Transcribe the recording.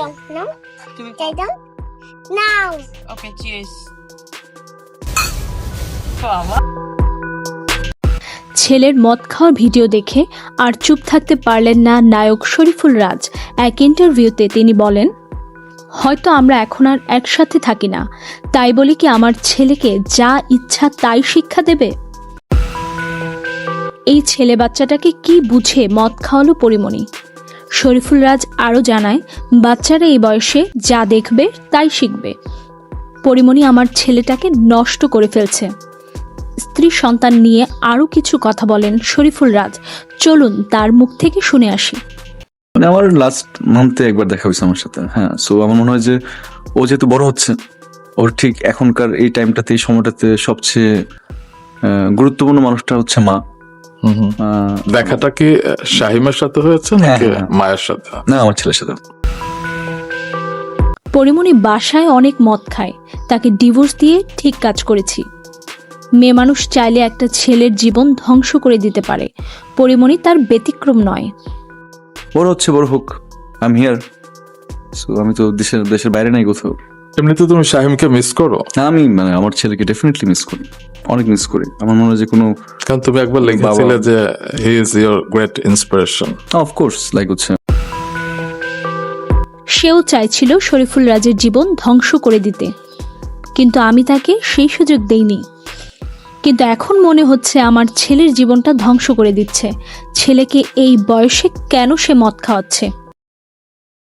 don't. No? Do we? They don't? Now. Okay, cheers. Come on. ছেলের মদ খাওয়ার video দেখে আর চুপ থাকতে পারলেন না নায়ক শরীফুল রাজ। এক ইন্টারভিউতে তিনি বলেন, হয়তো আমরা এখন আর একসাথে থাকি না, তাই বলে কি আমার ছেলেকে যা ইচ্ছা তাই শিক্ষা দেবে? এই ছেলে বাচ্চাটাকে কি বুঝে মদ খাওয়ালো পরিমণি? শরীফুল রাজ আরও জানায়, বাচ্চারা এই বয়সে যা দেখবে তাই শিখবে। পরিমণি আমার ছেলেটাকে নষ্ট করে ফেলছে। স্ত্রী সন্তান নিয়ে আরও কিছু কথা বলেন শরীফুল রাজ। চলুন তার মুখ থেকে শুনে আসি। মানে আমার লাস্ট মান্থে একবার দেখা হয়েছে আমার সাথে। হ্যাঁ, সো আমার মনে হয় যে ও যেহেতু বড় হচ্ছে, ওর ঠিক এখনকার এই টাইমটাতে, এই সময়টাতে সবচেয়ে গুরুত্বপূর্ণ মানুষটা হচ্ছে মা। দেখাটা কি শাহিমের সাথে হয়েছে নাকি মায়ের সাথে? না, আমার ছেলের সাথে। পরিমণি বাসায় অনেক মদ খায়, তাকে ডিভোর্স দিয়ে ঠিক কাজ করেছি। মেয়ে মানুষ চাইলে একটা ছেলের জীবন ধ্বংস করে দিতে পারে, পরিমণি তার ব্যতিক্রম নয়। বড় হচ্ছে, বড় হোক, আই এম হিয়ার। সো আমি তো দেশের বাইরে নাই কোথাও। এমনিতে তুমি শাহিমকে মিস করো? আমি মানে আমার ছেলেকে ডেফিনেটলি মিস করি, অনেক মিস করি। আমার মনে হয় যে কোনো, কারণ তুমি একবার লিখেছিলে যে he is your great inspiration. Of course like হচ্ছে। সেও চাইছিল শরীফুল রাজের জীবন ধ্বংস করে দিতে, কিন্তু আমি তাকে সেই সুযোগ দেইনি। কিন্তু এখন মনে হচ্ছে আমার ছেলের জীবনটা ধ্বংস করে দিচ্ছে। ছেলেকে এই বয়সে কেন সে মদ খাওয়াচ্ছে?